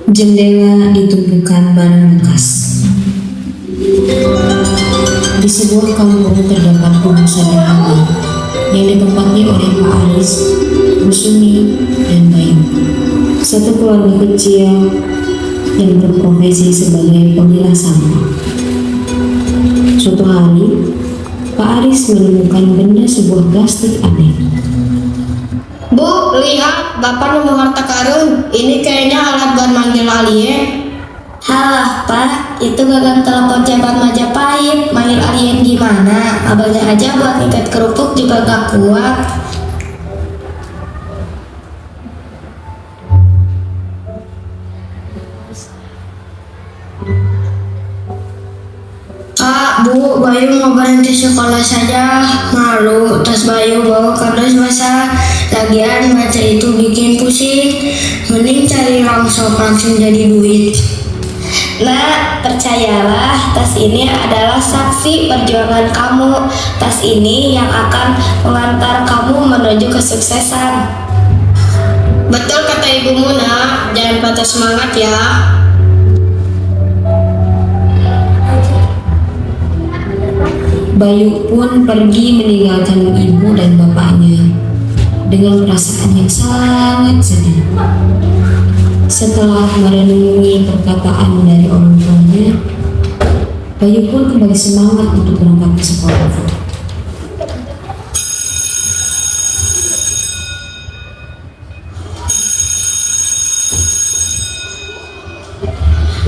Jendela ditumpukan barang bekas. Di sebuah kampung terdapat rumah sederhana yang ditempati oleh Pak Aris, Bu Sumi, dan Bayu. Satu keluarga kecil yang berprofesi sebagai pemilah sampah. Suatu hari, Pak Aris menemukan benda sebuah plastik aneh. Bu, lihat, Bapak nemu harta karun. Ini kayaknya alat buat manggil alien. Halah Pak, itu gagang telepon cepat Majapahit. Manggil alien gimana? Abangnya aja buat ikat kerupuk juga gak kuat. Kak, Bu, Bayu mau berhenti sekolah saja. Malu, tas Bayu bawa kardus basah. Lagian baca itu bikin pusing. Mending cari rongsok langsung jadi duit. Nah, percayalah, tas ini adalah saksi perjuangan kamu. Tas ini yang akan mengantar kamu menuju kesuksesan. Betul kata ibumu, Nak. Jangan patah semangat ya. Bayu pun pergi meninggalkan ibu dan bapaknya dengan perasaan yang sangat sedih. Setelah merenungi perkataan dari orang tuanya, Bayu pun kembali semangat untuk berangkat ke sekolah.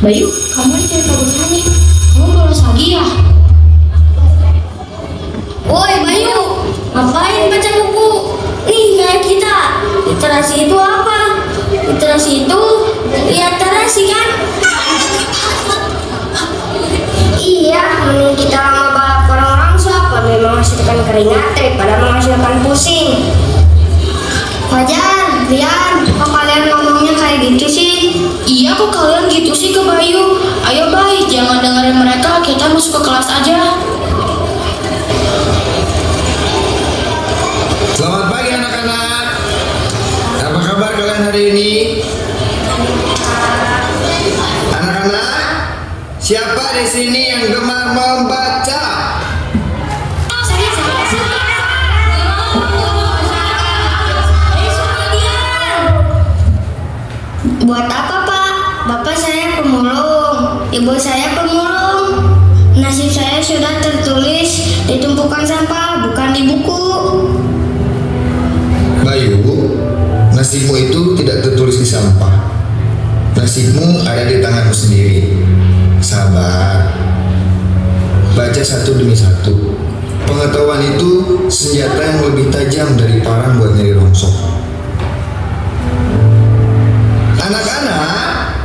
Bayu, kamu dicari tabungannya. Kamu bolos lagi ya? Woi Bayu, ngapain baca buku? Nih kayak kita. Literasi itu apa? Literasi itu lihat terasi kan? Iya, mending kita lama balap orang siapa memang menghasilkan keringat daripada menghasilkan pusing. Fajar, Rian, kok kalian ngomongnya kayak gitu sih? Iya, kok kalian gitu sih ke Bayu? Ayo Bay, jangan dengerin mereka, kita masuk ke kelas aja. Selamat pagi anak-anak. Apa kabar kalian hari ini? Anak-anak, siapa di sini yang gemar membaca? Buat apa Pak? Bapak saya pemulung, ibu saya pemulung. Nasib saya sudah tertulis di tumpukan sampah, bukan di buku. Bayu, nasibmu itu tidak tertulis di sampah. Nasibmu ada di tanganmu sendiri. Sabar. Baca satu demi satu. Pengetahuan itu senjata yang lebih tajam dari parang buat nyari rongsok. Anak-anak,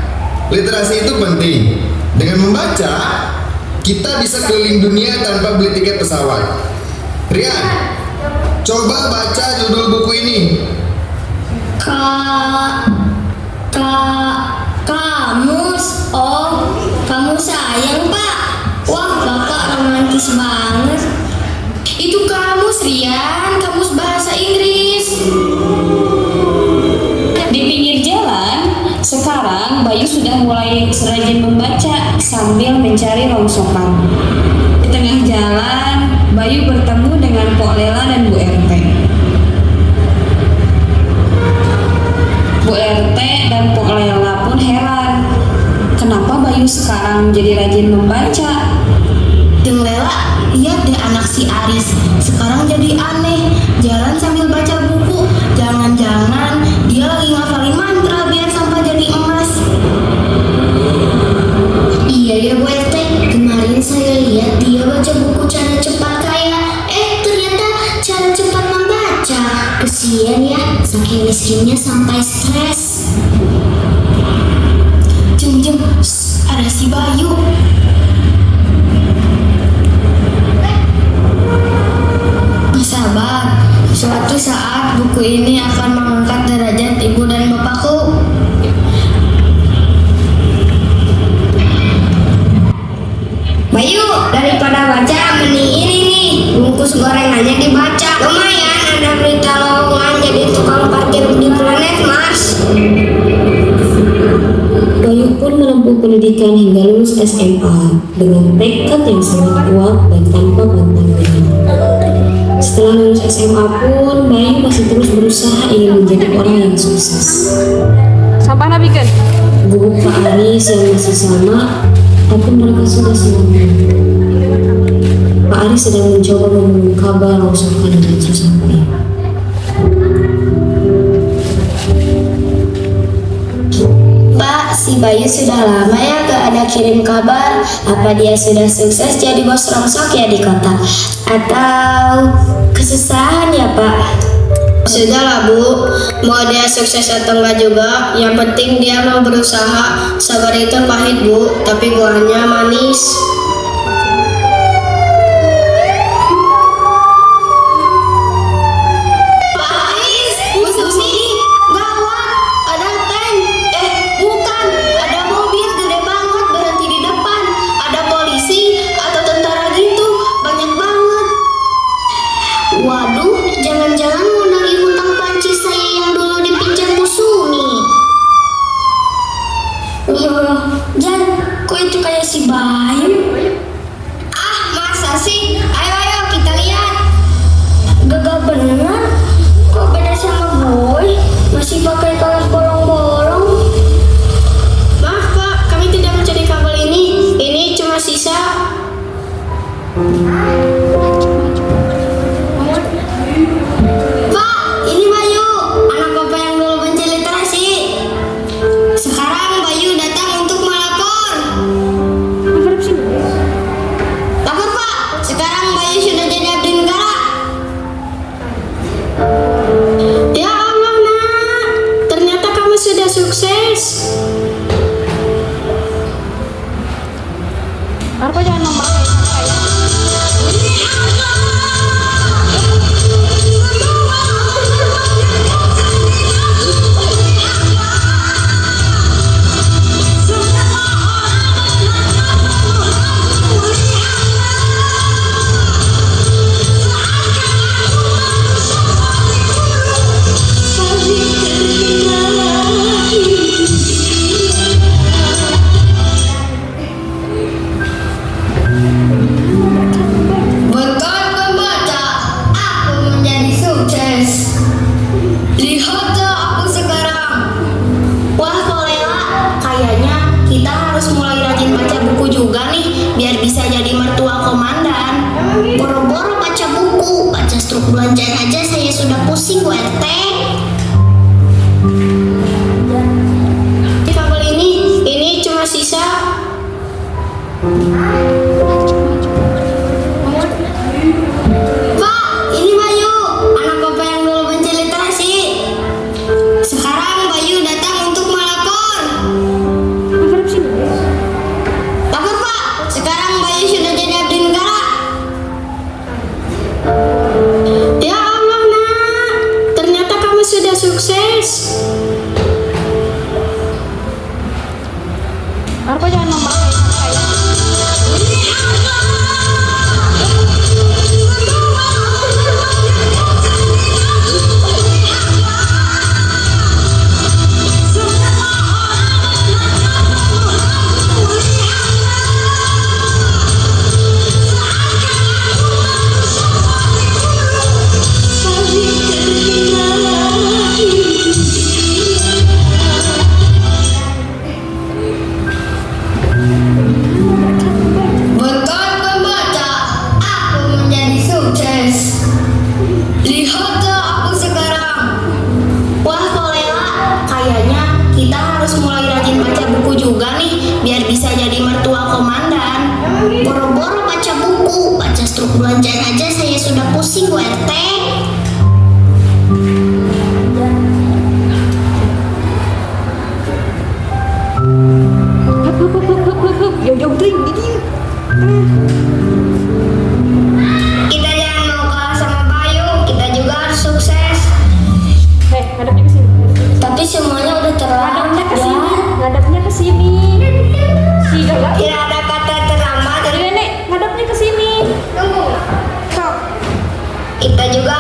literasi itu penting. Dengan membaca, kita bisa keliling dunia tanpa beli tiket pesawat. Rian, coba baca judul buku ini. Kamus. Oh, kamu sayang Pak. Wah, Bapak romantis banget. Itu kamus, Rian, kamus bahasa Inggris. Di pinggir jalan, sekarang Bayu sudah mulai rajin membaca sambil mencari rongsokan. Di tengah jalan, Bayu bertemu dengan Pok Lela dan Bu RT. Bu RT dan Pok Lela pun heran, kenapa Bayu sekarang jadi rajin membaca. Jeng Lela, lihat deh anak si Aris. Sekarang jadi aneh, jalan sambil baca buku. Jangan-jangan dia lagi ngafalin mantra biar sampah jadi emas. Iya ya Bu RT, kemarin saya lihat dia baca buku cara cepat kaya. Ternyata cara cepat membaca. Kesian ya, saking miskinnya sampai stres. Jeng, ada si Bayu. Sabar, suatu saat buku ini akan mengangkat derajat ibu dan bapakku. Bayu, daripada baca mending ini nih, bungkus gorengannya dibaca. Lumayan ada berita lowongan jadi tukang parkir di planet Mars. pendidikan hingga lulus SMA dengan tekad yang sangat kuat dan tanpa pantang menyerah. Setelah lulus SMA pun, Bayu masih terus berusaha ingin menjadi orang yang sukses. Sampah nabikan. Gubuk Pak Aris yang masih sama, tapi mereka sudah senang. Pak Aris sedang mencoba memenuhi kabar rongsokan dengan susah payah. Pak, si Bayu sudah lama ya gak ada kirim kabar. Apa dia sudah sukses jadi bos rongsok ya di kota? Atau kesusahan ya Pak? Sudahlah Bu, mau dia sukses atau enggak juga, yang penting dia mau berusaha. Sabar itu pahit Bu, tapi buahnya manis. Waduh, jangan-jangan mau nagih hutang panci saya yang dulu dipinjam Bu Sumi. Jan, kok itu kayak si Bayu? Ah, masa sih? Ayo kita lihat. Gak bener, kok beda sama Boy? Masih pakai kaos bolong-bolong. Maaf Pak, kami tidak mencari kabel ini. Ini cuma sisa. Pak, ini Bayu, anak Bapak yang dulu benci literasi. Sekarang Bayu datang untuk melapor. Lapor Pak, sekarang Bayu sudah jadi abdi negara. Ya Allah nak, ternyata kamu sudah sukses. Arpa jangan nomor saya. Berkat membaca, aku menjadi sukses. Lihatlah aku sekarang. Wah, Kolela, kayaknya kita harus mulai rajin baca buku juga nih, biar bisa jadi mertua komandan. Boro-boro baca buku, baca struk belanjaan aja saya sudah pusing Bu RT. Di kabel ini cuma sisa. Pak, ini Bayu, anak Bapak yang dulu benci literasi. Sekarang Bayu datang untuk melapor. Lapor Pak, sekarang Bayu sudah jadi abdi negara. Ya Allah nak, ternyata kamu sudah sukses. Arpa jangan nomor saya. Berkat membaca, aku menjadi sukses. Lihatlah aku sekarang. Wah, Kolela, kayaknya kita harus mulai rajin baca buku juga nih, biar bisa jadi mertua komandan. Boro-boro baca buku, baca struk belanjaan aja saya sudah pusing Bu RT. Jauh-jauh ting, ini. Kita jangan mau kalah sama Bayu, kita juga harus sukses. Ngadapnya ke sini. Tapi semuanya udah Ngadapnya ke sini. terlambat. Ngadapnya ke sini. Si galak. Tidak ada kata terlambat. Nenek, ngadapnya ke sini. Tunggu. Kau. Kita juga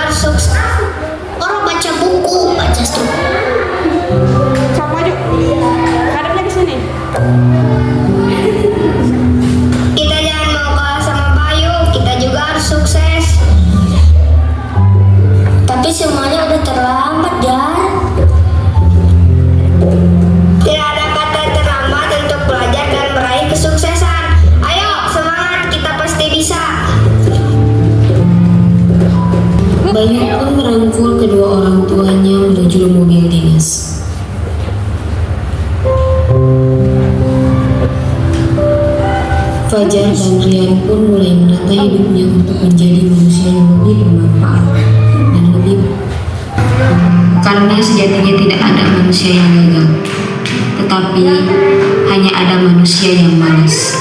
Fajar dan Rian pun mulai menata hidupnya untuk menjadi manusia yang lebih bermanfaat dan lebih karena sejatinya tidak ada manusia yang gagal, tetapi hanya ada manusia yang malas.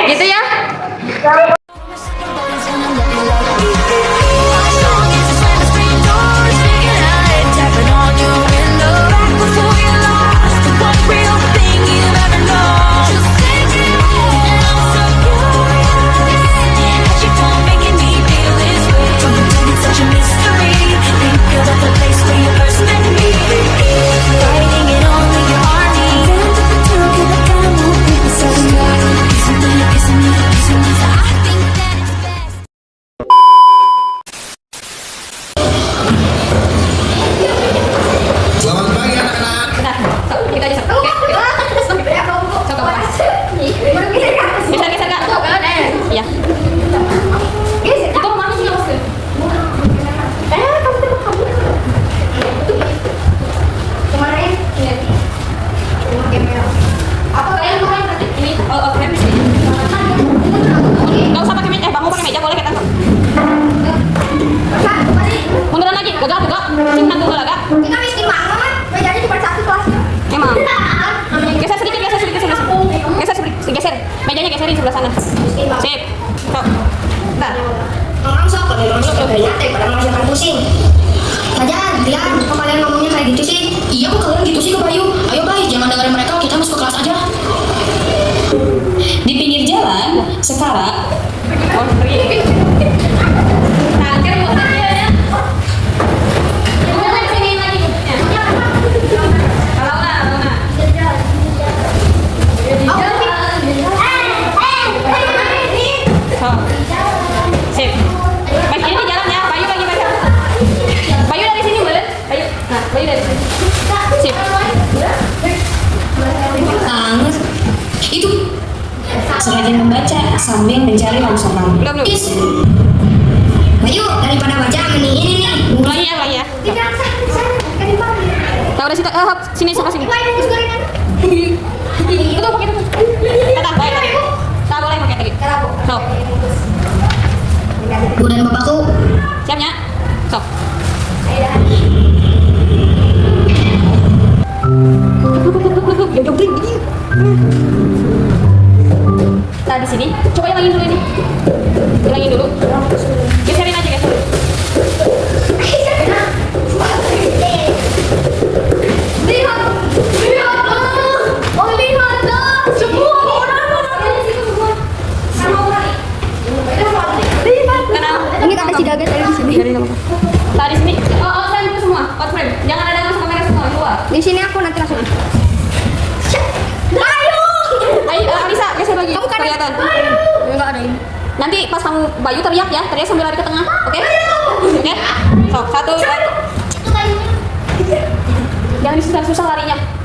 Gitu ya. Selamat pagi anak-anak. Bentar, sok, kita aja sok. Oke. Sok ke bawah. Geser Kak. Iya. Itu mana sih maksudnya? Kamu tembak kamu. Kemarin ini. Apa kalian kemarin ini? Oh, oke, di sini. Enggak usah pakai meja. Kamu pakai meja boleh kita. Munduran lagi. Gagak. Cinta dulu gagak. Kita miskin banget. Mejanya cuma satu kelas. Emang. Geser sedikit. Geser. Mejanya geserin sebelah sana. Sip. Sok. Bentar. Orang sok lebih banyak daripada mengajarkan pusing. Fajar, Rian, kok kalian ngomongnya kayak gitu sih? Iya kok kalian gitu sih ke Bayu? Ayo Bay, jangan dengerin mereka, kita masuk ke kelas aja. Di pinggir jalan, Sekara Oh, pergi. Tangkir maksudnya ya. Jangan sini lagi. Kalau lah. Sok. Sip. Baik, ini jalan ya. Bayu lagi baca. Bayu dari sini boleh? Bayu. Nah, Bayu dari sini. Sip. Angus itu sengaja membaca sambil mencari rongsokan. Belum. Bayu, daripada baca mending ini nih. Ulangi ya. Tahu udah situ. Sini sebelah sini. Itu pakai itu. Kata, baik. Tak boleh pakai lagi. Sok. Bu dan bapakku, Siapnya? Sok. Jauh tinggi. Nah, di sini. Coba ilangin dulu ini. Ilangin dulu. Geserin aja, geserin. Ini kakak Cidaga dari di sini. Nah, di sini. Oh, frame itu semua. Out frame. Jangan ada masuk kamera semua, keluar. Di sini aku nanti langsung. Ayo, Alisa, geser lagi. Kamu kan kelihatan. enggak ada ini. Nanti pas kamu Bayu teriak ya, teriak sambil lari ke tengah. Oke? Oke? So, 1, 2. Jangan susah-susah larinya.